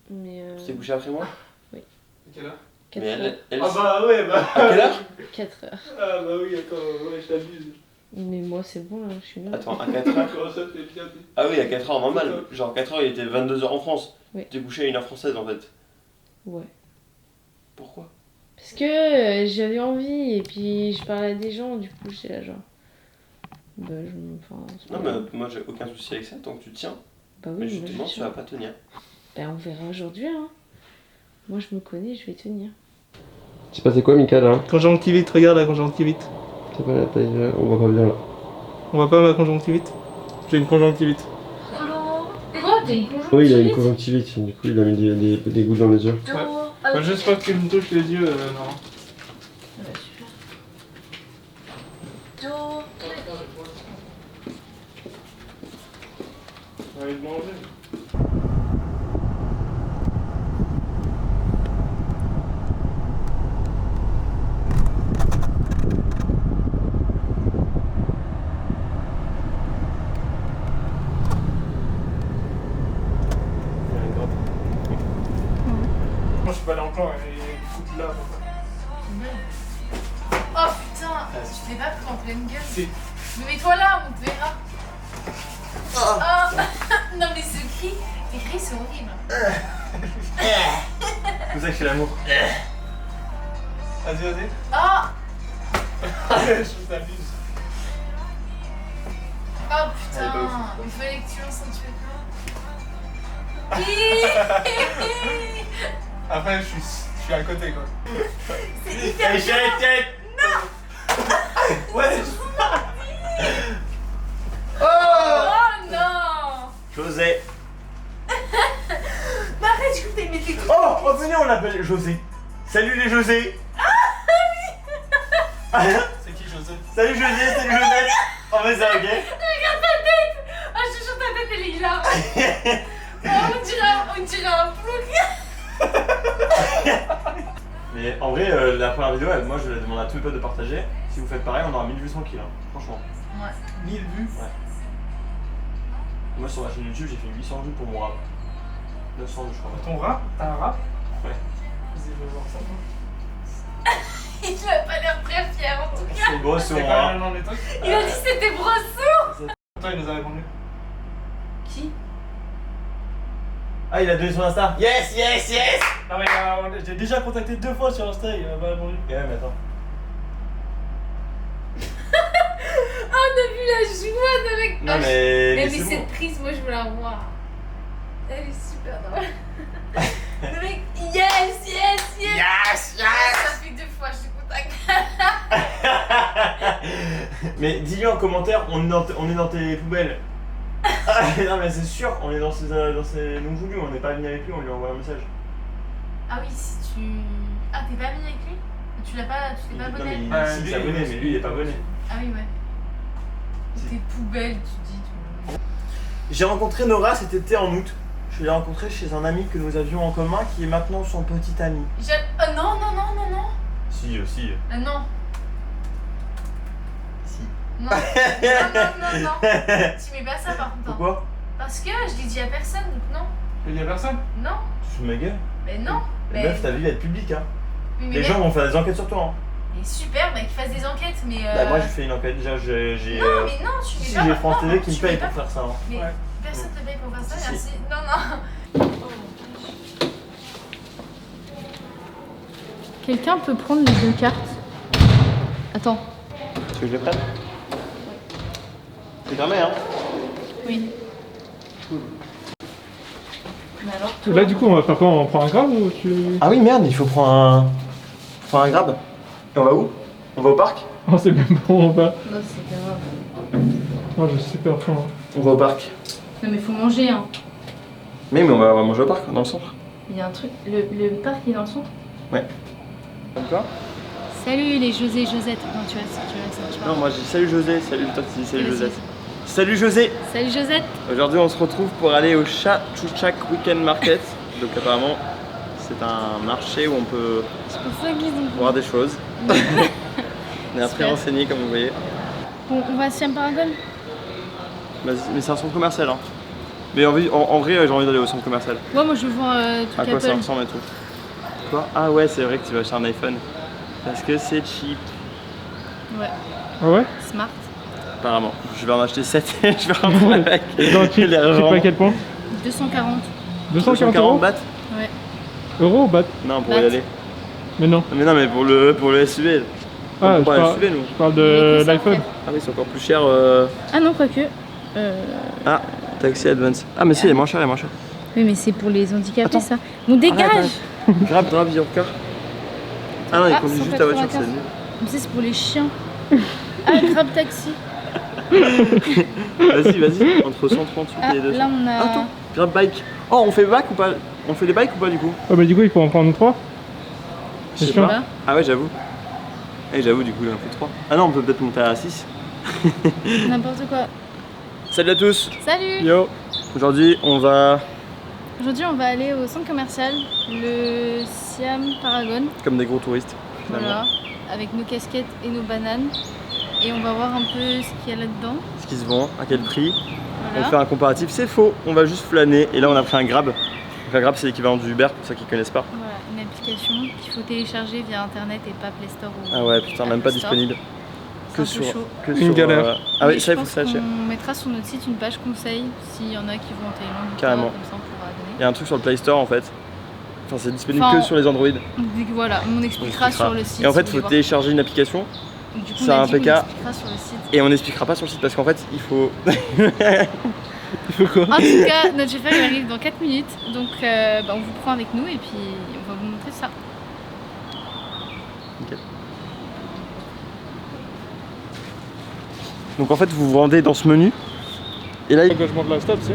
Mais Tu t'es couché après moi? Oui. À quelle heure? 4 Mais heures. elle... Ah bah ouais, bah. À quelle heure? 4 heures. Ah bah oui, attends, ouais, je t'abuse. Mais moi, c'est bon, là, je suis là. Attends, à 4 heures? Comment ça, t'es bien? Ah oui, à 4 heures normal. Genre 4 heures, il était 22 heures en France. Oui. Tu t'es couché à 1 heure française en fait. Ouais. Pourquoi? Parce que j'avais envie, et puis je parlais à des gens, du coup, j'étais là, genre. Bah, enfin, c'est Non, pas mais grave. moi j'ai aucun souci avec ça tant que tu tiens. Bah Mais oui, justement, je tu vas pas tenir. Bah, on verra aujourd'hui, hein. Moi, je me connais, je vais tenir. C'est passé quoi, Mika là? Conjonctivite, regarde la conjonctivite. C'est pas la taille, on voit pas bien là. On voit pas ma conjonctivite? J'ai une conjonctivite. Quoi, t'as une conjonctivite? Oui, il a une conjonctivite, du coup il a mis des gouttes dans les yeux. Ouais. Bah, juste pas qu'il me touche les yeux, non. Ah bah, super. On va aller manger. Moi je suis pas allé en plan, il y a beaucoup de lave. Oh putain, tu t'es pas pris en pleine gueule. Si. Mais mets-toi là, on te verra. Oh. Non mais ce cri, tes cris c'est horrible. C'est pour ça que je fais l'amour. Vas-y, vas-y. Oh. Je t'abuse. Oh putain, il fallait que tu lances un tueur. Après, je suis à côté quoi. C'est hyper bien. Ouais. Oh non. José! Bah arrête, je crois que t'as mis tes coups. Oh, venez, on l'appelle José! Salut les José! C'est qui José? Salut José, salut Josette! Oh, mais ça, ok? Regarde ta tête. Ah je te jure ta tête elle est hilarante. Oh, on dirait un plouc. Mais en vrai, la première vidéo, moi je la demande à tous mes potes de partager. Si vous faites pareil, on aura 1800 kills, hein, franchement. Ouais. 1000 vues. Ouais. Moi sur ma chaîne YouTube, j'ai fait 800 vues pour mon rap. 900 vues, je crois. Ton rap? T'as un rap? Ouais. Vas-y, je veux voir ça. Il a pas l'air très fier en tout cas. C'est gros sur C'est mon quoi rap. le nom des trucs? Il a dit que c'était Brosson. Toi, il nous a répondu. Qui? Ah, il a donné son Insta? Yes, yes, yes! Non mais j'ai déjà contacté 2 fois sur Insta, il m'a pas répondu. Ouais, mais attends. Oh, on a vu la joie de mec. Non, mais. Mais c'est cette bon. prise, moi je veux la voir. Elle est super drôle. Le mec, yes, yes, yes. Yes, Ça yes! fait 2 fois, je te contacte. Mais dis-lui en commentaire, on est dans tes poubelles. Ah, non, mais c'est sûr, on est dans ses non voulus, on n'est pas venu avec lui, on lui envoie un message. Ah oui, si tu. Ah, t'es pas ami avec lui? Tu t'es pas Non, abonné? mais il s'est abonné, mais lui il est pas abonné. Ah oui, ouais. Si. Tes poubelles, tu dis. J'ai rencontré Nora cet été en août. Je l'ai rencontrée chez un ami que nous avions en commun qui est maintenant son petit ami. Oh non, non, non, non, non. Si, aussi. Ah non. Si. Non. Non, non, non, non. Tu mets pas ça par contre. Pourquoi? Parce que je l'ai dit à personne, donc non. Il y a personne? Non. Tu fous de ma gueule? Mais non. Mais meuf, ta vie va être publique, hein. Mais Les gens vont faire des enquêtes sur toi, hein. Mais super, bah qu'ils fassent des enquêtes, mais. Bah, moi j'ai fait une enquête, déjà j'ai. Non, mais non, tu mets Si, pas. j'ai France non, TV qui tu me paye mets pour pas- faire ça, hein. Mais Ouais. personne te paye pour faire ça, Si, merci. si. Non, non. Quelqu'un peut prendre les 2 cartes? Attends. Tu veux que je les prenne? C'est fermé, hein. Oui. Mais alors, Là, du coup, on va faire quoi? On prend un grave ou tu. Ah oui, merde, il faut prendre un grab. Et on va où? On va au parc? Oh, c'est même bon, on va. non, c'est pas grave. Oh, j'ai super faim. On va au parc. Non, mais faut manger, hein. Mais on va manger au parc, dans le centre. Il y a un truc. Le parc, il est dans le centre? Ouais. Quoi? Salut les José et Josette. Non, tu vois, ça marche pas. Non, moi je dis salut José, salut toi tu dis salut Vas-y. Josette. Salut José! Salut Josette. Aujourd'hui on se retrouve pour aller au Chatuchak Weekend Market. Donc apparemment c'est un marché où on peut C'est pour ça qu'ils ont. voir des choses. On est très Super. renseigné comme vous voyez. Bon, on va à Siam Paragon. Mais c'est un centre commercial hein. Mais en vrai, j'ai envie d'aller au centre commercial. Ouais, moi je veux voir À tout quoi ça Apple. ressemble et tout. Quoi? Ah ouais, c'est vrai que tu vas acheter un iPhone. Parce que c'est cheap. Ouais, Ah ouais? smart. Apparemment. Je vais en acheter 7 et je vais rentrer avec. Non, tu les sais pas à revendre. quel point? 240. 240 euros? bahts? Ouais. Euros ou bahts? Non, pour Bahts. y aller. Mais non. Mais non, mais pour le SUV. Ah, On je prend un parle, SUV, nous. je parle Il y a de que ça, l'iPhone. en fait. Ah oui, c'est encore plus cher. Ah non, quoique. Ah, Taxi Advance. Ah, mais si, il est moins cher, il est moins cher. Oui, mais c'est pour les handicapés, Attends. ça. Bon, dégage! Grab, your car. Ah non, il Ah, conduit juste ta voiture, 195. c'est nul. Comme ça, c'est pour les chiens. Ah, grab taxi. Vas-y, entre 138 Ah, et 200. là, on a. Attends, grab bike. Oh, on fait bike ou pas? On fait des bikes ou pas du coup? Ah bah du coup il faut en prendre 3. Je sais sûr. pas. Ah ouais, j'avoue. Et j'avoue, du coup, il en fait 3. Ah non, on peut peut-être monter à 6. N'importe quoi. Salut à tous. Salut! Yo. Aujourd'hui, on va, Aujourd'hui, on va aller au centre commercial, le Siam Paragon. comme des gros touristes, finalement. Voilà. Avec nos casquettes et nos bananes. Et on va voir un peu ce qu'il y a là-dedans. Ce qui se vend, à quel prix. On Voilà. fait un comparatif, c'est faux. On va juste flâner. Et là, on a pris un Grab. Donc, un Grab, c'est l'équivalent du Uber, pour ceux qui connaissent pas. Voilà, une application qu'il faut télécharger via internet et pas Play Store ou Ah ouais, putain, même pas Apple Store. disponible. C'est un peu chaud. que Une galère. Ah Mais oui, je ça, il faut pense que ça achète. qu'on mettra sur notre site une page conseil s'il y en a qui vont en Thaïlande. ou Carrément. pas, Comme ça, on pourra Il y donner. a un truc sur le Play Store en fait. Enfin, c'est disponible Enfin, que sur les Android. Donc, voilà, on expliquera sur le site. Et en fait, si il vous faut voulez voir. téléccharger une application Du coup, c'est on a un dit qu'on PK. expliquera sur le site. et on n'expliquera pas sur le site parce qu'en fait, il faut. Il faut quoi? En tout cas, notre chauffeur il arrive dans 4 minutes. Donc, on vous prend avec nous et puis on va vous montrer ça. Donc en fait, vous vous rendez dans ce menu. Et là, il. Engagement de la stop, c'est.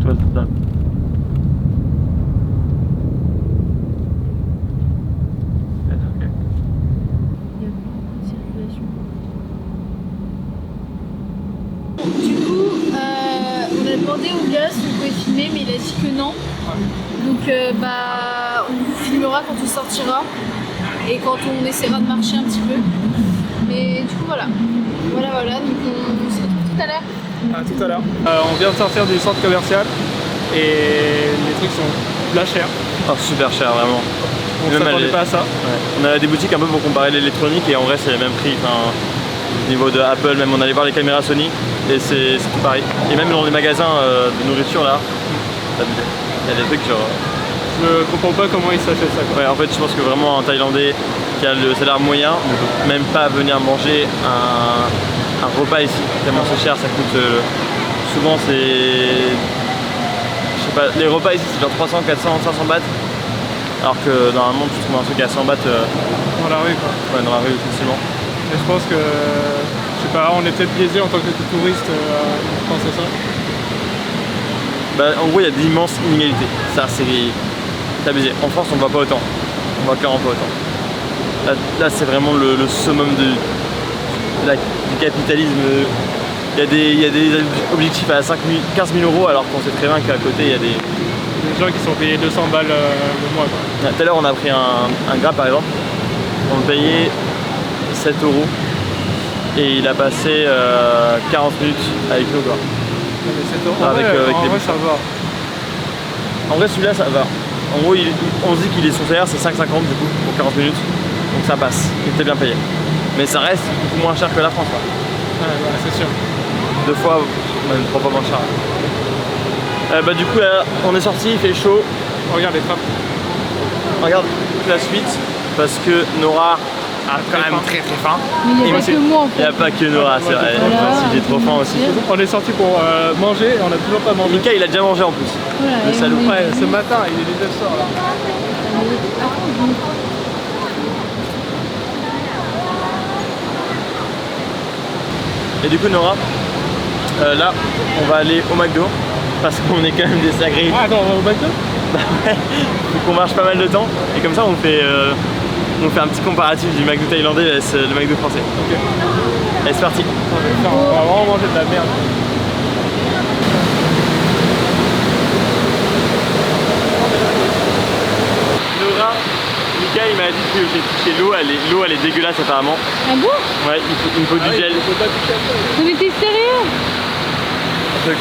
Toi, là. Il y a beaucoup de circulation. Du coup, on a demandé au gars si on pouvait filmer, mais il a dit que non. Donc, on vous filmera quand on sortira et quand on essaiera de marcher un petit peu. Mais du coup, voilà. Voilà. Donc, on se retrouve tout à l'heure. À tout à l'heure. On vient de sortir du centre commercial et les trucs sont là chers. Oh, super cher, vraiment. On Même s'attendait aller- pas à ça. Ouais. On a des boutiques un peu pour comparer l'électronique et en vrai, c'est les mêmes prix. Enfin, au niveau de Apple, même on allait voir les caméras Sony et c'est tout pareil. Et même dans les magasins de nourriture là, il y a des trucs genre. Je comprends pas comment ils s'achètent ça quoi. Ouais, en fait, je pense que vraiment un Thaïlandais qui a le salaire moyen ne peut même pas venir manger un repas ici. Tellement c'est cher, ça coûte. Souvent, c'est. Je sais pas, les repas ici c'est genre 300, 400, 500 bahts. Alors que normalement, tu trouves un truc à 100 bahts Dans la rue quoi. ouais, dans la rue facilement. Et je pense que, je sais pas, on est peut-être biaisé en tant que touriste à penser ça. Bah, en gros, il y a d'immenses inégalités. Ça, c'est abusé. En France, on voit pas autant. On voit clairement pas autant. Là c'est vraiment le summum du capitalisme. Il y a des objectifs à 15 000 euros alors qu'on sait très bien qu'à côté il y a des. Des gens qui sont payés 200 balles le mois quoi. Tout à l'heure on a pris un Grab par exemple. On le payait 7 euros et il a passé 40 minutes avec nous quoi. Non, mais c'est en Avec, vrai, avec en les vrai bouchons. ça va. En vrai celui-là ça va. En gros on se dit qu'il est son salaire c'est 5,50 du coup pour 40 minutes. Donc ça passe, il était bien payé. Mais ça reste beaucoup moins cher que la France quoi. Ouais, c'est sûr. 2 fois, même 3 fois moins cher. Bah du coup là, on est sorti, il fait chaud. Regarde les trappes. Regarde la suite parce que Nora a quand même très faim. Mais il n'y Et a pas aussi- que moi en Il n'y fait. a pas que Nora, c'est vrai. Voilà. Si j'ai trop faim aussi. On est sorti pour manger et on a toujours pas mangé. Mika il a déjà mangé en plus. Voilà, Le et salaud. on est- Ouais, ce matin, il est 19h là. Et du coup Nora, là on va aller au McDo parce qu'on est quand même des sagrés. Ah, attends, on va au McDo? Donc on marche pas mal de temps et comme ça on fait un petit comparatif du McDo thaïlandais et le McDo français. Ok. Allez c'est parti. On va vraiment manger de la merde. Nora, Mika Mika il m'a dit que j'ai touché l'eau, l'eau elle est dégueulasse apparemment. Ah bon? Ouais, il me faut du gel. On était sérieux? Je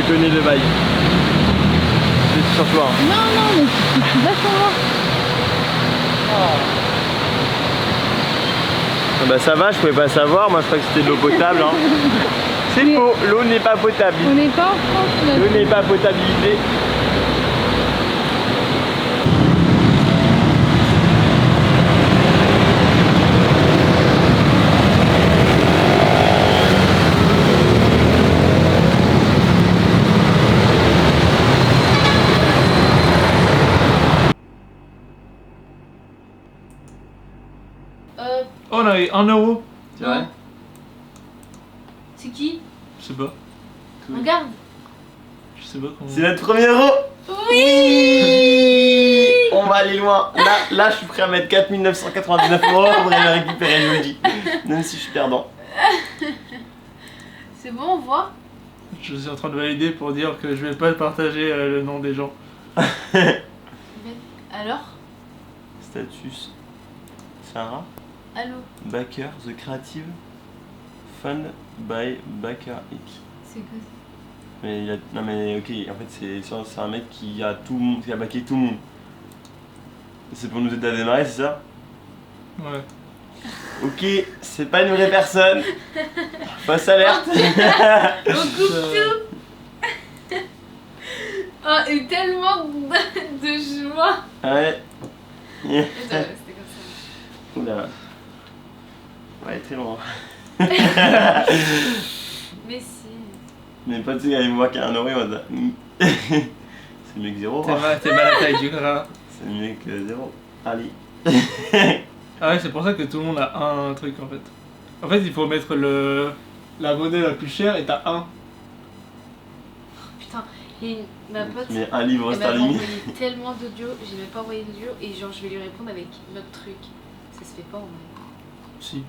connais le bail. C'est sur toi. Hein. Non, non, mais tu vas savoir. Ah bah ça va, je pouvais pas savoir, moi je crois que c'était de l'eau potable. Hein. C'est faux, l'eau n'est pas potable. On n'est pas en France là. L'eau n'est pas potabilisée. Oh, on a eu 1 euro. C'est vrai? C'est qui? Je sais pas. Regarde. Je sais pas comment. C'est notre premier euro. Oui. On va aller loin. Là je suis prêt à mettre 4 999 euros pour aller le récupérer, je vous le dis. Même si je suis perdant. C'est bon, on voit. Je suis en train de valider pour dire que je vais pas partager le nom des gens. Alors? Status. Sarah. Allô? Backer, The Creative. Fund by Backer X. C'est quoi ça? Mais il a... Non mais ok, en fait c'est un mec qui a tout le monde, qui a backé tout le monde. C'est pour nous aider à démarrer, c'est ça? Ouais. Ok, c'est pas une vraie personne. Fausse alerte. On coupe tout. Oh, et tellement de joie. Ouais. C'était comme ça. Oula. Ouais, très loin. Mais si. Mes potes, ils me voient qu'il y a un euro, on va c'est mieux que zéro. T'es mal à la taille du gras. C'est mieux que zéro. Allez. Ah ouais, c'est pour ça que tout le monde a un truc en fait. En fait, il faut mettre la monnaie la plus chère et t'as un. Putain, et ma pote. Mais un livre Elle m'avait sterling. envoyé tellement d'audio, j'ai même pas envoyé d'audio et genre je vais lui répondre avec notre truc. Ça se fait pas en vrai. Si.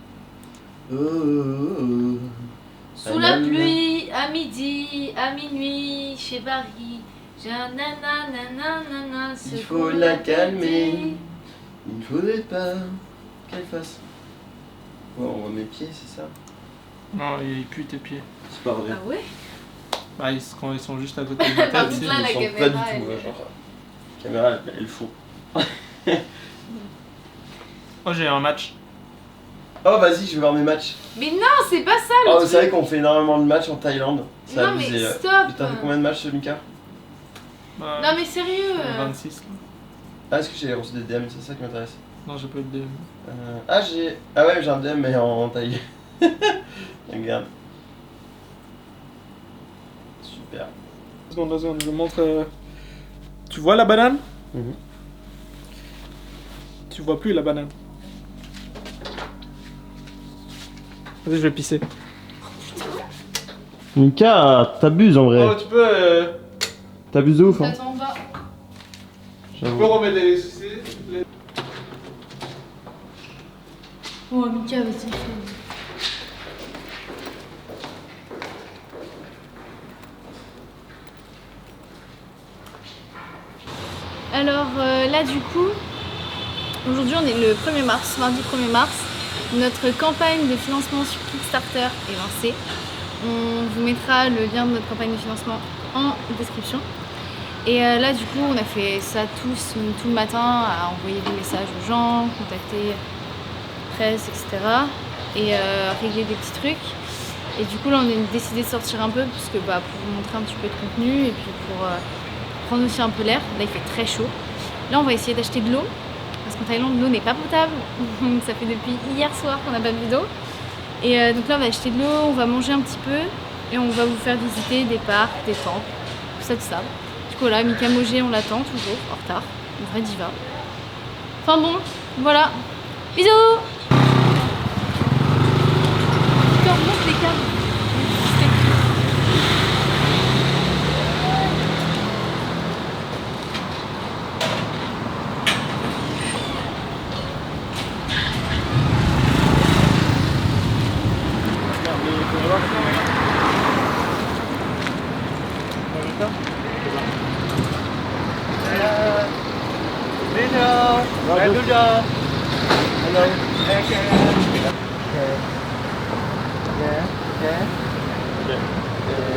Sous la pluie, à midi, à minuit, chez Barry, j'ai un nanana, Il faut la calmer. Il ne faudrait pas qu'elle fasse. Ouais, on voit mes pieds, c'est ça? Non, il pue tes pieds. C'est pas vrai. Ah ouais? Bah, quand ils sont juste à côté de la Par tête. contre, c'est- là, la Ils sont caméra, pas du elle- tout, ouais, genre. La caméra, elle faut. Oh, j'ai un match. Oh, vas-y, je vais voir mes matchs. Mais non, c'est pas ça le Oh, truc. c'est vrai qu'on fait énormément de matchs en Thaïlande. C'est Non mais abusé. stop. T'as fait combien de matchs, Mika? Bah, Non mais sérieux. 26 là. Ah, est-ce que j'ai reçu des DM? C'est ça qui m'intéresse. Non, j'ai pas eu de DM. Ah, j'ai. Ah, ouais, j'ai un DM, mais en Thaï. Regarde. Super. Deux secondes, je vous montre. Tu vois la banane? Mhm. Tu vois plus la banane. Vas-y, je vais pisser. Mika, t'abuses en Oh, tu peux. T'abuses de ouf, hein. Attends, on va. Tu peux remettre les. Oh Mika, vas-y. Alors là du coup, aujourd'hui on est le 1er mars, mardi 1er mars. Notre campagne de financement sur Kickstarter est lancée. On vous mettra le lien de notre campagne de financement en description. Et là du coup on a fait ça tout le matin, à envoyer des messages aux gens, contacter presse, etc. Et régler des petits trucs. Et du coup là on a décidé de sortir un peu parce que, pour vous montrer un petit peu de contenu et puis pour prendre aussi un peu l'air. Là il fait très chaud. Là on va essayer d'acheter de l'eau parce qu'en Thaïlande l'eau n'est pas potable. Ça fait depuis hier soir qu'on n'a pas bu d'eau. Et donc là on va acheter de l'eau, on va manger un petit peu et on va vous faire visiter des parcs, des temples, tout ça. Du coup là Mika Mogé on l'attend toujours, en retard, une vraie diva. Enfin bon, voilà. Bisous. Je te remonte les câbles. Déjà.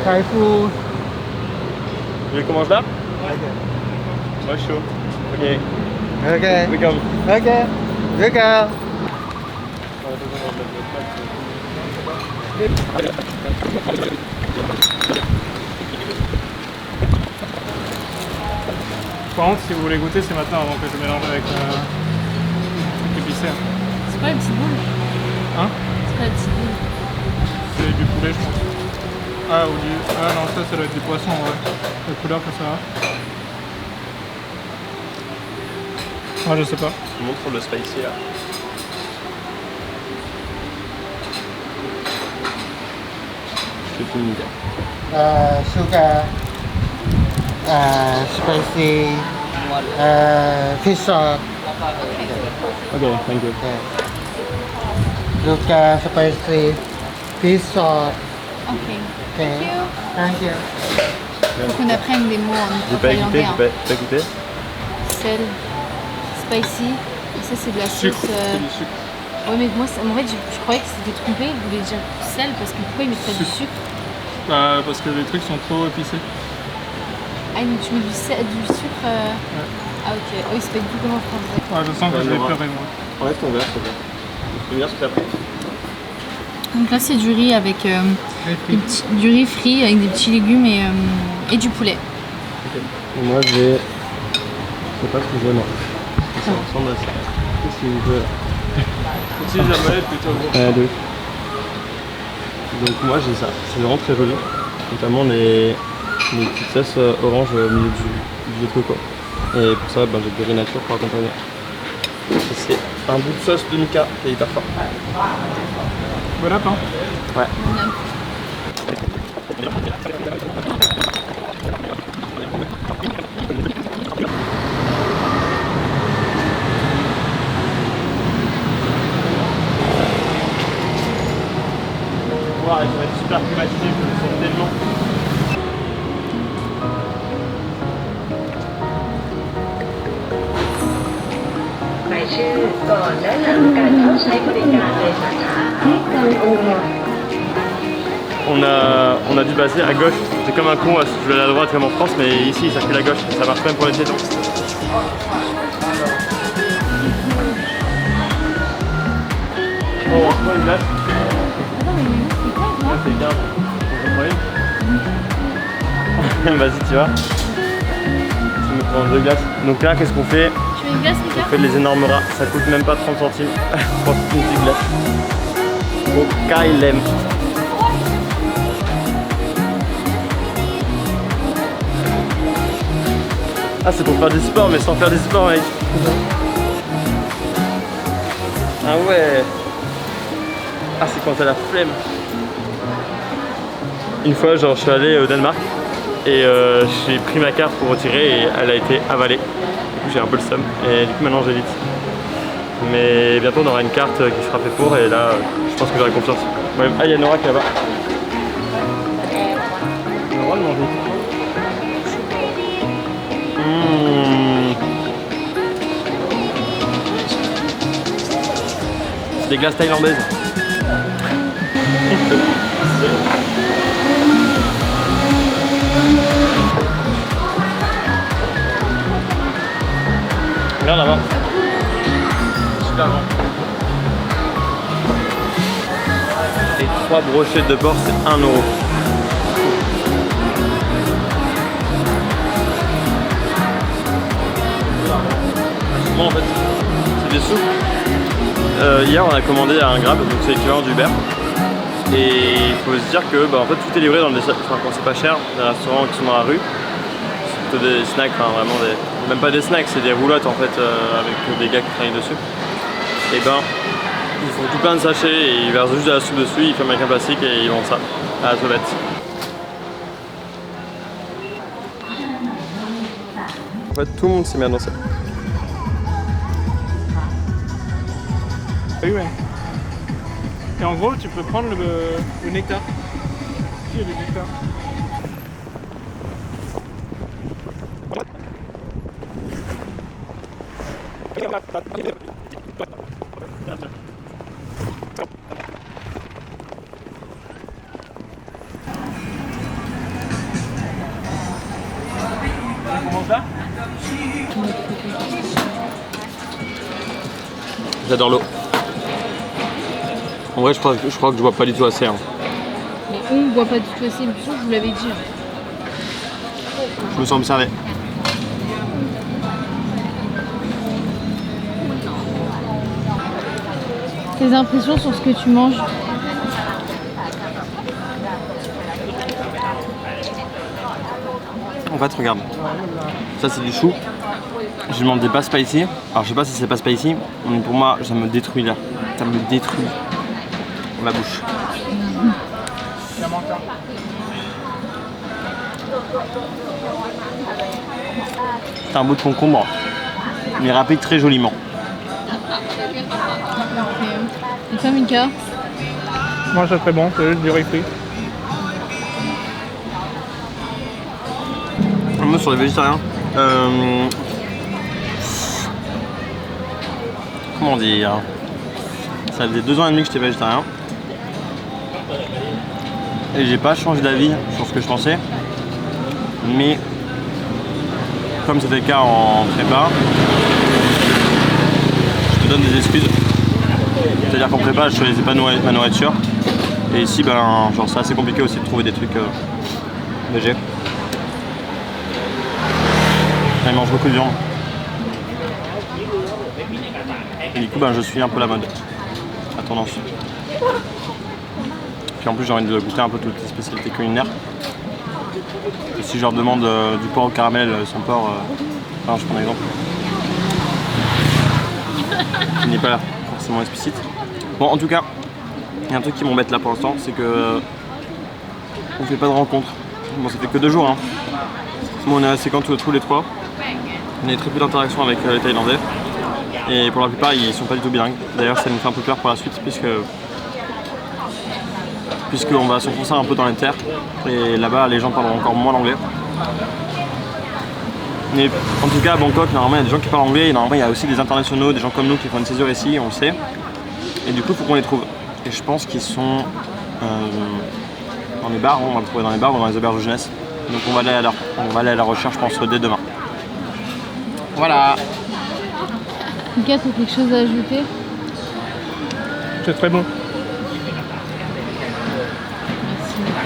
Thai food. Tu veux qu'on mange là? Moi je suis chaud. Ok. Okay. We come. Okay. You go. Par contre, si vous voulez goûter, c'est maintenant avant que je mélange avec le truc épicé. C'est pas une petite boule. Hein? C'est pas une petite boule. C'est du poulet, je pense. Ah, ou du. Ah non, ça doit être du poisson, ouais. La couleur que ça a. Ah, je sais pas. Je montre le spicy là. Je fais tout nickel. Sugar. Spicy. Fish sauce. Ok, thank you. Sugar, spicy. Fish sauce. Ok. Okay. Thank you. Faut qu'on apprenne des mots J'ai en pas thaïlandais. écouté, j'ai pas écouté. Sel, spicy. Et ça, c'est de la Sucre. sauce. C'est du sucre. Ouais, mais moi, en fait, je croyais que c'était trompé. Il voulait dire sel parce que pourquoi il mettrait du sucre? Bah, parce que les trucs sont trop épicés. Ah, mais tu mets du sucre. Ah, ok. Oui, c'est pas du tout comme en français. Ah, je sens que Ouais, je vais Nora. pleurer, moi. Enlève ton verre, s'il te plaît. Je vais venir sur ta prise. Donc là, c'est du riz avec du riz frit avec des petits légumes et du poulet. Moi je vais. Je sais pas ce que je veux, non. Ça ressemble à ça. Qu'est-ce que tu veux là? Utilise la molette plutôt gros. Deux. Donc moi j'ai ça. C'est vraiment très joli. Notamment les petites sauces orange au milieu du lait de coco. Et pour ça, ben, j'ai du riz nature pour accompagner. Et c'est un bout de sauce de Mika qui est hyper fort. Bon lapin. Ouais. Wow, ça va être super climatisé, je le sens tellement. On a dû passer à gauche. C'est comme un con, je vais à la droite comme en France, mais ici il circule à gauche. Ça marche même pour les piétons. Oh, on se voit une glace. C'est bien. On prend une. Vas-y, tu vois. Tu me prends 2 glaces. Donc là, qu'est-ce qu'on fait? Tu veux une glace, Mika? On fait les énormes rats. Ça coûte même pas 30 centimes. Prends une petite glace. Au KLM. Ah, c'est pour faire du sport, mais sans faire du sport, mec. Ah ouais. Ah, c'est quand t'as la flemme. Une fois, genre, je suis allé au Danemark et j'ai pris ma carte pour retirer et elle a été avalée. Du coup, j'ai un peu le seum et du coup, maintenant j'évite. Mais bientôt, on aura une carte qui sera faite pour et là, je pense que j'aurai confiance. Ouais. Ah, il y a Nora qui est là-bas. On a le droit de manger. C'est des glaces thaïlandaises. Regarde là-bas. Super bon. Et 3 brochettes de porc, c'est 1 €. Bon, en fait, c'est des soupes. Hier, on a commandé à un Grab, donc c'est l'équivalent du Uber. Et il faut se dire que en fait, tout est livré dans des. Enfin, quand c'est pas cher, des restaurants qui sont dans la rue. C'est plutôt des snacks, enfin vraiment des. Même pas des snacks, c'est des roulottes en fait, avec des gars qui travaillent dessus. Et ben, ils font tout plein de sachets et ils versent juste de la soupe dessus, ils ferment avec un plastique et ils vendent ça à la sauvette. En fait, tout le monde s'est mis à danser. Oui, ouais. Et en gros, tu peux prendre le nectar. Qui est le nectar? Comment ça? J'adore l'eau. En vrai, je crois que je bois pas du tout assez. Hein. Mais on boit pas du tout assez, mais je vous l'avais dit. Je me sens observé. Tes impressions sur ce que tu manges? En fait, regarde. Ça, c'est du chou. Je demande des pas spicy. Alors, je sais pas si c'est pas spicy, mais pour moi, ça me détruit là. Ça me détruit la bouche. C'est un bout de concombre, mais râpé très joliment. Et toi, Mika? Moi, c'est très bon, c'est juste du riz frit. Moi, sur les végétariens, comment dire, ça faisait 2 ans et demi que j'étais végétarien et j'ai pas changé d'avis sur ce que je pensais, mais comme c'était le cas en prépa, je te donne des excuses. C'est-à-dire qu'en prépa, je choisissais pas ma nourriture et ici, ben, genre, c'est assez compliqué aussi de trouver des trucs végé. Je mange beaucoup de viande. Et du coup, ben, je suis un peu la mode, la tendance. Puis en plus, j'ai envie de goûter un peu toutes les spécialités culinaires. Et si je leur demande du porc au caramel sans porc, enfin, je prends un exemple, qui n'est pas forcément explicite. Bon, en tout cas, il y a un truc qui m'embête là pour l'instant, c'est que on fait pas de rencontres. Bon, ça fait que 2 jours. Hein. Bon, on est assez quand tous les 3. On a très peu d'interactions avec les Thaïlandais. Et pour la plupart, ils sont pas du tout bilingues. D'ailleurs, ça nous fait un peu peur pour la suite, puisqu'on va s'enfoncer un peu dans les terres. Et là-bas, les gens parleront encore moins l'anglais. Mais en tout cas, à Bangkok, normalement, il y a des gens qui parlent anglais. Et normalement, il y a aussi des internationaux, des gens comme nous qui font une césure ici, on le sait. Et du coup, il faut qu'on les trouve. Et je pense qu'ils sont dans les bars, on va les trouver dans les bars ou dans les auberges de jeunesse. Donc on va aller à la recherche, je pense, dès demain. Voilà. Mika, t'as quelque chose à ajouter? C'est très bon. Merci, Mika.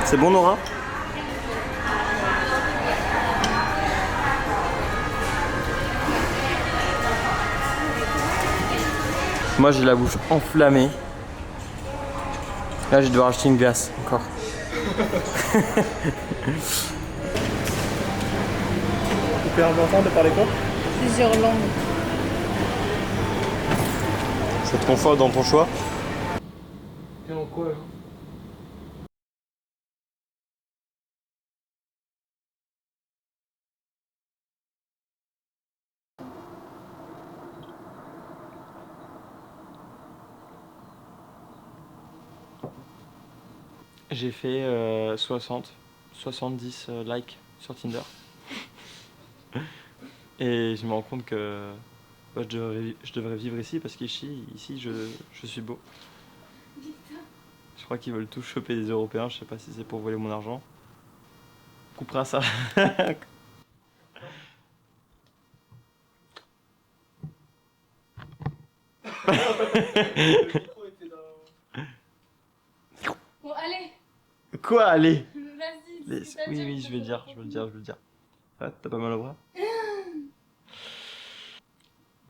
C'est bon, Nora? Moi, j'ai la bouche enflammée. Là, je vais devoir acheter une glace encore. Super important de parler quoi? Plusieurs langues. Ça te conforte dans ton choix? Et en quoi? J'ai fait 70 likes sur Tinder. Et je me rends compte que bah, je devrais vivre ici parce qu'ici je suis beau. Je crois qu'ils veulent tous choper des Européens, je sais pas si c'est pour voler mon argent. On coupera ça. Bon, allez, Quoi, allez? vas-y. Oui, je vais le dire. Ah, t'as pas mal au bras?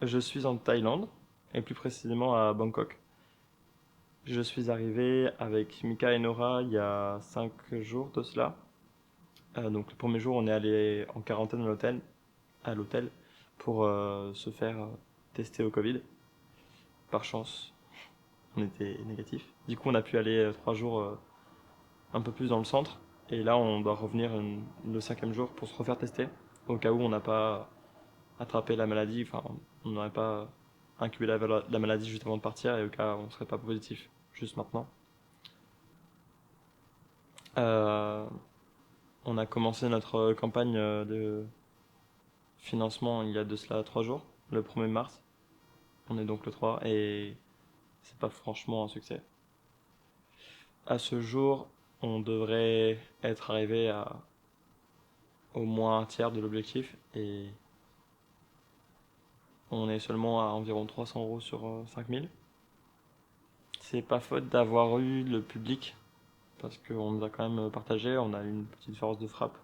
Je suis en Thaïlande, et plus précisément à Bangkok. Je suis arrivé avec Mika et Nora il y a 5 jours de cela. Donc le premier jour, on est allé en quarantaine à l'hôtel pour se faire tester au Covid. Par chance, on était négatif. Du coup, on a pu aller 3 jours un peu plus dans le centre. Et là, on doit revenir le 5e jour pour se refaire tester, au cas où on n'a pas attrapé la maladie, enfin, on n'aurait pas incubé la maladie juste avant de partir, et au cas où on ne serait pas positif, juste maintenant. On a commencé notre campagne de financement il y a de cela 3 jours, le 1er mars. On est donc le 3 et c'est pas franchement un succès. À ce jour, on devrait être arrivé à au moins un tiers de l'objectif et on est seulement à environ 300 € sur 5000. C'est pas faute d'avoir eu le public parce qu'on nous a quand même partagé, on a une petite force de frappe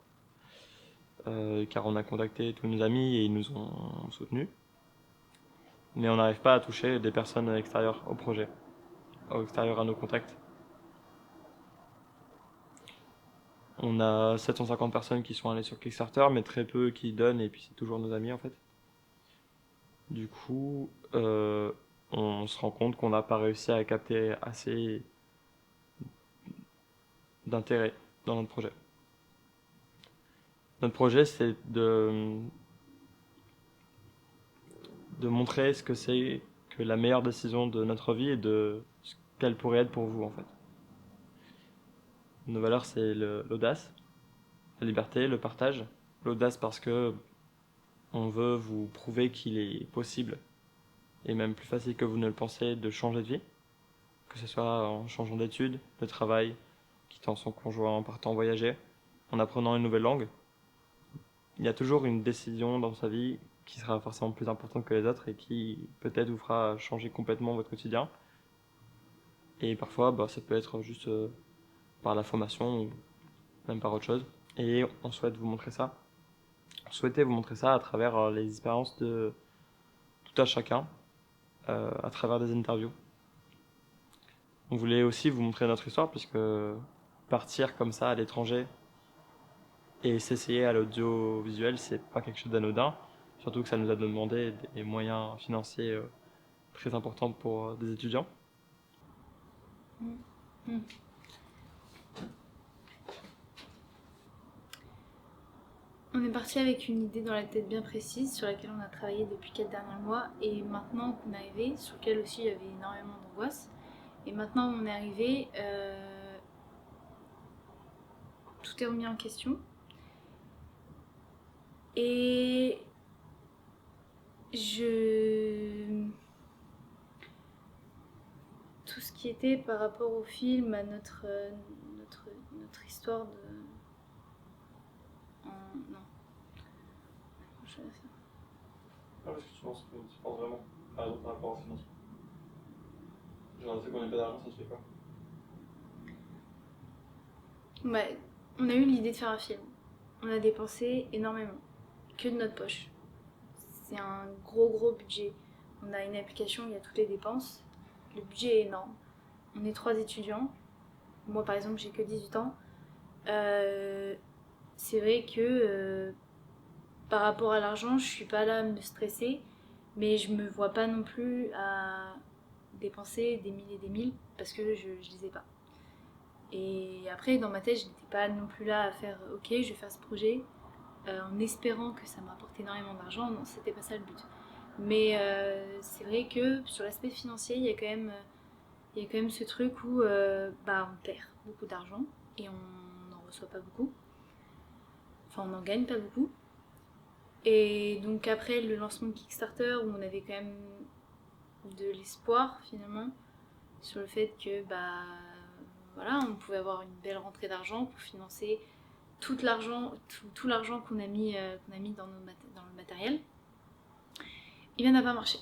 car on a contacté tous nos amis et ils nous ont soutenus. Mais on n'arrive pas à toucher des personnes extérieures au projet, extérieures à nos contacts. On a 750 personnes qui sont allées sur Kickstarter, mais très peu qui donnent, et puis c'est toujours nos amis en fait. Du coup, on se rend compte qu'on n'a pas réussi à capter assez d'intérêt dans notre projet. Notre projet, c'est de montrer ce que c'est que la meilleure décision de notre vie et de ce qu'elle pourrait être pour vous en fait. Nos valeurs, c'est l'audace, la liberté, le partage. L'audace parce que on veut vous prouver qu'il est possible, et même plus facile que vous ne le pensez, de changer de vie. Que ce soit en changeant d'études, de travail, quittant son conjoint, en partant voyager, en apprenant une nouvelle langue. Il y a toujours une décision dans sa vie qui sera forcément plus importante que les autres et qui peut-être vous fera changer complètement votre quotidien. Et parfois, ça peut être juste par la formation ou même par autre chose. Et on souhaite vous montrer ça. On souhaitait vous montrer ça à travers les expériences de tout à chacun, à travers des interviews. On voulait aussi vous montrer notre histoire puisque partir comme ça à l'étranger et s'essayer à l'audiovisuel, c'est pas quelque chose d'anodin. Surtout que ça nous a demandé des moyens financiers très importants pour des étudiants. On est parti avec une idée dans la tête bien précise sur laquelle on a travaillé depuis 4 derniers mois et maintenant qu'on est arrivé, sur lequel aussi il y avait énormément d'angoisse, et maintenant on est arrivé, tout est remis en question et tout ce qui était par rapport au film, à notre histoire de... Non. Je vais faire. Ah, parce que tu penses vraiment, par exemple, par rapport au financement. Genre, c'est qu'on n'ait pas d'argent, ça se fait quoi? Ouais, on a eu l'idée de faire un film. On a dépensé énormément, que de notre poche. C'est un gros budget. On a une application où il y a toutes les dépenses. Le budget est énorme. On est 3 étudiants. Moi par exemple j'ai que 18 ans. C'est vrai que par rapport à l'argent, je suis pas là à me stresser, mais je me vois pas non plus à dépenser des milliers et des mille parce que je les ai pas. Et après, dans ma tête, je n'étais pas non plus là à faire ok, je vais faire ce projet en espérant que ça m'apporte énormément d'argent. Non, c'était pas ça le but. Mais c'est vrai que sur l'aspect financier, il y a quand même ce truc où on perd beaucoup d'argent et on n'en reçoit pas beaucoup. Enfin, on n'en gagne pas beaucoup. Et donc après le lancement de Kickstarter, où on avait quand même de l'espoir finalement sur le fait que on pouvait avoir une belle rentrée d'argent pour financer tout l'argent qu'on a mis dans le matériel. Il n'a pas marché.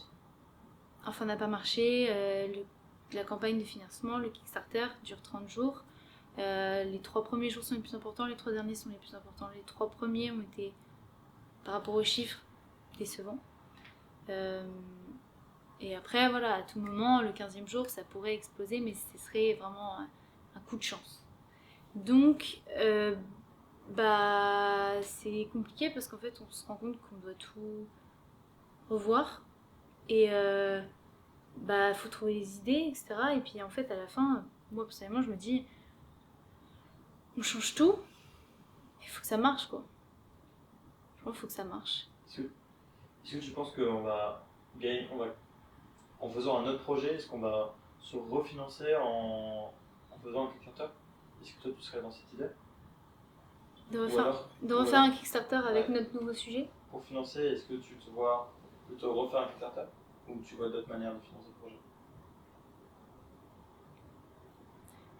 Enfin, n'a pas marché. La campagne de financement, le Kickstarter, dure 30 jours. Les 3 premiers jours sont les plus importants, les 3 derniers sont les plus importants. Les 3 premiers ont été, par rapport aux chiffres, décevants. Et après, voilà, à tout moment, le 15e jour, ça pourrait exploser, mais ce serait vraiment un coup de chance. Donc, c'est compliqué parce qu'en fait, on se rend compte qu'on doit tout revoir. Et faut trouver des idées, etc. Et puis en fait, à la fin, moi personnellement, je me dis, on change tout, il faut que ça marche, quoi. Je crois qu'il faut que ça marche. Est-ce que tu penses qu'on va gagner, en faisant un autre projet, est-ce qu'on va se refinancer en faisant un Kickstarter? Est-ce que toi tu serais dans cette idée? De Ou refaire, alors, de ou refaire alors, un Kickstarter avec Ouais. notre nouveau sujet. pour financer, est-ce que tu te vois plutôt refaire un Kickstarter ou tu vois d'autres manières de financer le projet?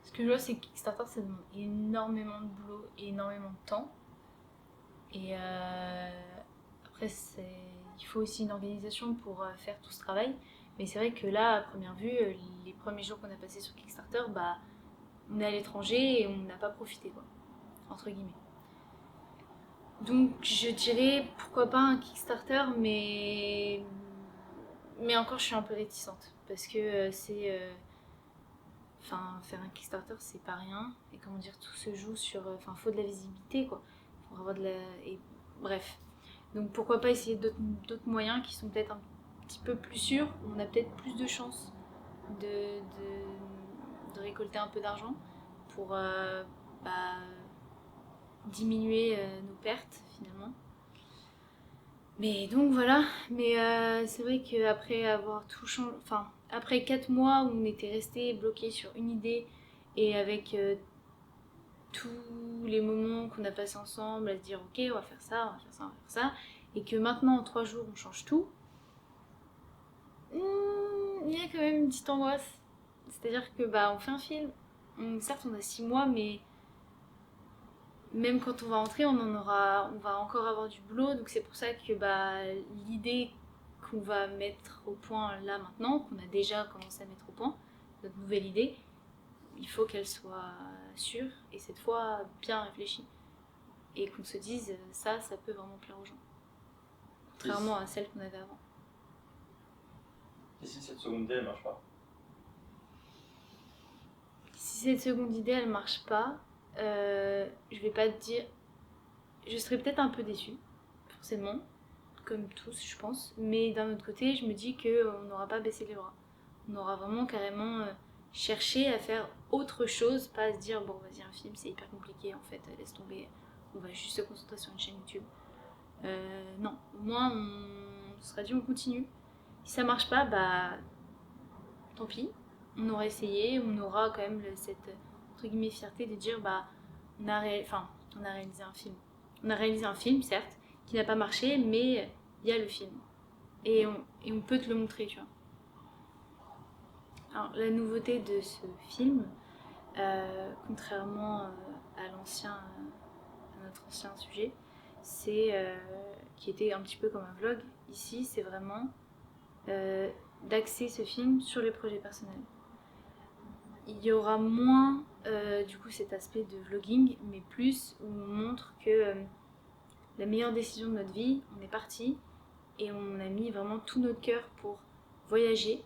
Ce que je vois, c'est que Kickstarter, ça demande énormément de boulot et énormément de temps. Et après, il faut aussi une organisation pour faire tout ce travail. Mais c'est vrai que là, à première vue, les premiers jours qu'on a passés sur Kickstarter, bah, on est à l'étranger et on n'a pas profité, quoi, entre guillemets. Donc je dirais pourquoi pas un Kickstarter, mais encore je suis un peu réticente parce que enfin faire un Kickstarter c'est pas rien et comment dire tout se joue sur, enfin faut de la visibilité quoi, pour avoir de la et bref. Donc pourquoi pas essayer d'autres moyens qui sont peut-être un petit peu plus sûrs, où on a peut-être plus de chances de récolter un peu d'argent pour bah, diminuer nos pertes finalement. Mais donc voilà, mais c'est vrai qu'après avoir tout changé, enfin après 4 mois où on était resté bloqué sur une idée et avec tous les moments qu'on a passés ensemble à se dire ok on va faire ça, on va faire ça, on va faire ça, et que maintenant en 3 jours on change tout, il y a quand même une petite angoisse. C'est-à-dire que bah on fait un film, certes on a 6 mois mais même quand on va rentrer, on va encore avoir du boulot, donc c'est pour ça que bah, l'idée qu'on va mettre au point là maintenant, qu'on a déjà commencé à mettre au point, notre nouvelle idée, il faut qu'elle soit sûre et cette fois bien réfléchie. Et qu'on se dise ça peut vraiment plaire aux gens. Contrairement à celle qu'on avait avant. Et si cette seconde idée elle marche pas? Si cette seconde idée elle marche pas, je vais pas te dire. Je serais peut-être un peu déçue, forcément, comme tous, je pense. Mais d'un autre côté, je me dis qu'on n'aura pas baissé les bras. On aura vraiment carrément cherché à faire autre chose, pas à se dire bon, vas-y, un film, c'est hyper compliqué, en fait, laisse tomber, on va juste se concentrer sur une chaîne YouTube. Non, au moins, on se sera dit, on continue. Si ça marche pas, bah, tant pis. On aura essayé, on aura quand même cette entre guillemets fierté de dire bah on a réalisé un film. On a réalisé un film certes qui n'a pas marché mais il y a le film et on peut te le montrer tu vois. Alors la nouveauté de ce film, contrairement à notre ancien sujet, c'est qui était un petit peu comme un vlog. Ici c'est vraiment d'axer ce film sur les projets personnels. Il y aura moins du coup cet aspect de vlogging, mais plus où on montre que la meilleure décision de notre vie, on est parti et on a mis vraiment tout notre cœur pour voyager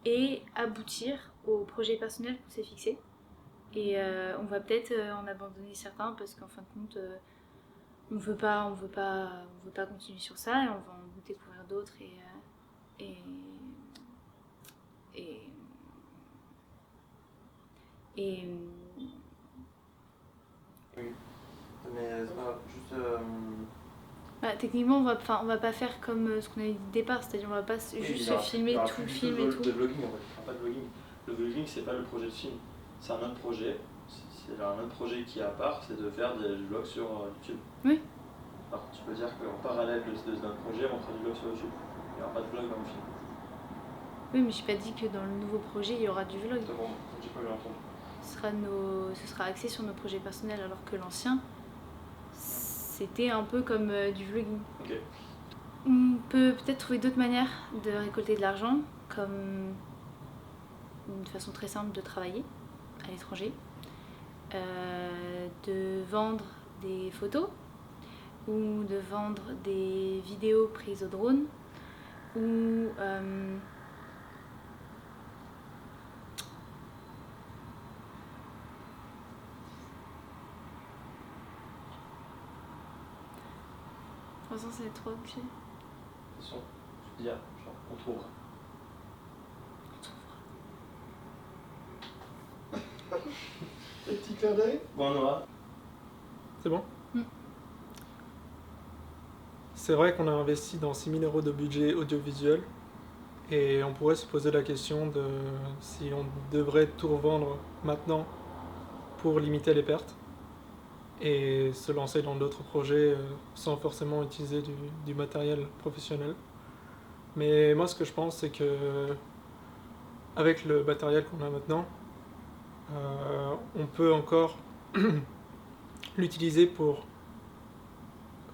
et aboutir au projet personnel qu'on s'est fixé. Et on va peut-être en abandonner certains parce qu'en fin de compte, on veut pas continuer sur ça et on va en découvrir d'autres et Oui. Mais c'est pas juste. Bah, techniquement, on va pas faire comme ce qu'on avait dit au départ, c'est-à-dire on va pas juste se filmer tout le film et tout. De vlogging en fait, enfin, pas de vlogging. Le vlogging c'est pas le projet de film, c'est un autre projet. C'est un autre projet qui est à part, c'est de faire des vlogs sur YouTube. Oui. Alors tu peux dire qu'en parallèle de notre projet, on fera du vlog sur YouTube. Il n'y aura pas de vlog dans le film. Oui, mais j'ai pas dit que dans le nouveau projet il y aura du vlog. C'est bon, j'ai pas eu entendu. Ce sera axé sur nos projets personnels, alors que l'ancien, c'était un peu comme du vlogging. Ok. On peut peut-être trouver d'autres manières de récolter de l'argent, comme une façon très simple de travailler à l'étranger, de vendre des photos ou de vendre des vidéos prises au drone ou pour l'instant c'est trop obligé. De toute façon, je te dis, genre, on trouvera. Petit clin d'œil. Bon, Noah. C'est bon Mm. C'est vrai qu'on a investi dans 6 000 € de budget audiovisuel et on pourrait se poser la question de si on devrait tout revendre maintenant pour limiter les pertes. et se lancer dans d'autres projets sans forcément utiliser du matériel professionnel. Mais moi, ce que je pense, c'est que avec le matériel qu'on a maintenant, on peut encore l'utiliser pour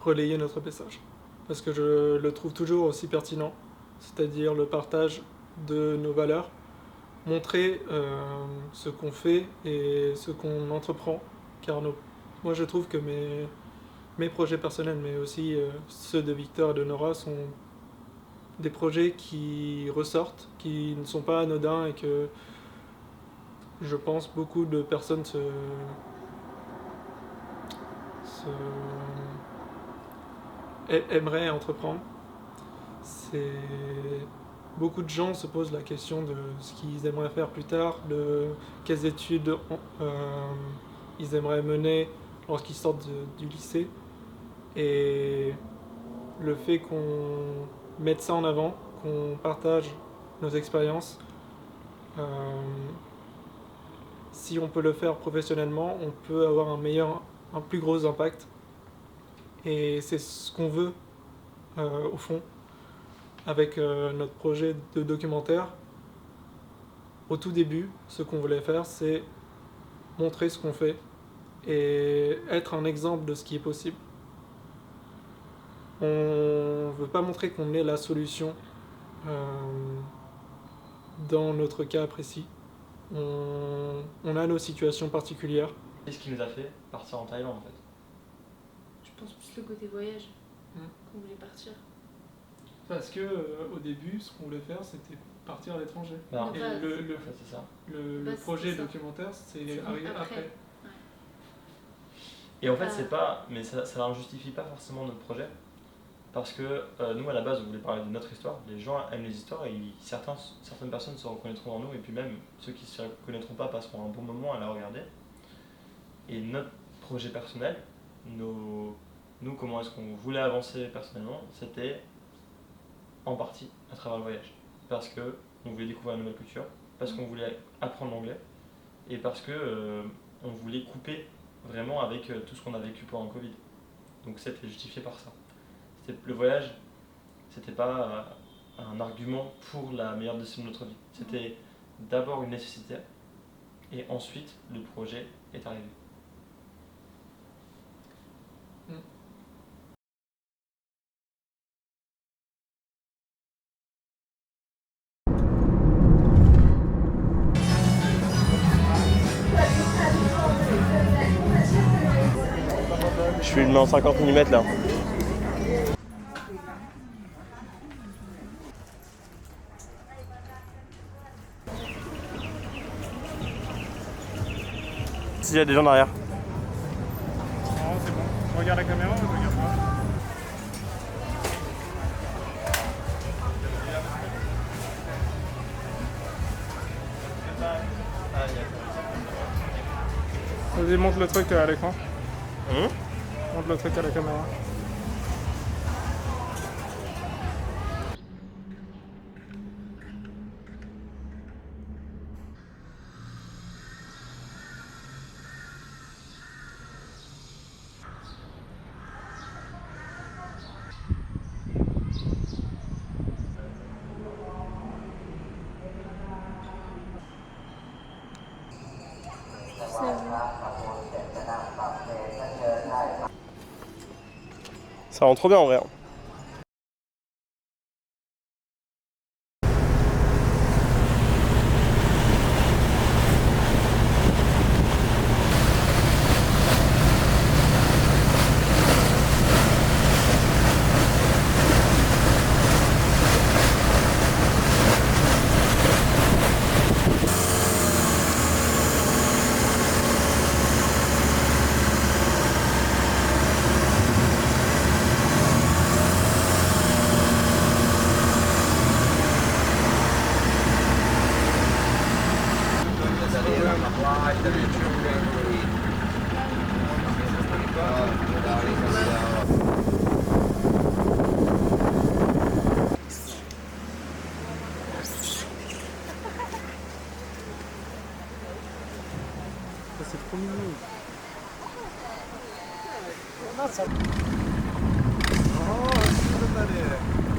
relayer notre message. Parce que je le trouve toujours aussi pertinent, c'est-à-dire le partage de nos valeurs, montrer ce qu'on fait et ce qu'on entreprend. Car moi, je trouve que mes projets personnels, mais aussi ceux de Victor et de Nora, sont des projets qui ressortent, qui ne sont pas anodins et que je pense beaucoup de personnes aimeraient entreprendre. Beaucoup de gens se posent la question de ce qu'ils aimeraient faire plus tard, de quelles études ils aimeraient mener lorsqu'ils sortent du lycée. Et le fait qu'on mette ça en avant, qu'on partage nos expériences, si on peut le faire professionnellement, on peut avoir un plus gros impact. Et c'est ce qu'on veut, au fond, avec notre projet de documentaire. Au tout début, ce qu'on voulait faire, c'est montrer ce qu'on fait et être un exemple de ce qui est possible. On ne veut pas montrer qu'on est la solution dans notre cas précis. On a nos situations particulières. Qu'est-ce qui nous a fait partir en Thaïlande en fait? Je pense plus le côté voyage qu'on voulait partir. Parce que au début, ce qu'on voulait faire, c'était partir à l'étranger. Non. Et C'est ça. le projet documentaire, c'est arrivé après. Et en fait, c'est pas, mais ça ne justifie pas forcément notre projet. Parce que nous, à la base, on voulait parler de notre histoire. Les gens aiment les histoires et certaines personnes se reconnaîtront en nous. Et puis même, ceux qui ne se reconnaîtront pas passeront un bon moment à la regarder. Et notre projet personnel, nous, comment est-ce qu'on voulait avancer personnellement, c'était en partie à travers le voyage. Parce qu'on voulait découvrir une nouvelle culture, parce qu'on voulait apprendre l'anglais, et parce que on voulait couper vraiment avec tout ce qu'on a vécu pendant le Covid. Donc c'était justifié par ça. Le voyage, c'était pas un argument pour la meilleure décision de notre vie. C'était d'abord une nécessité, et ensuite le projet est arrivé. Je filme en 50 mm là. S'il y a des gens derrière. Non, c'est bon. Je regarde la caméra ou je regarde pas? Vas-y, monte le truc à l'écran. Monte le truc à la caméra. Ça rend trop bien en vrai. C'est trop mignon. ああ、死んだね。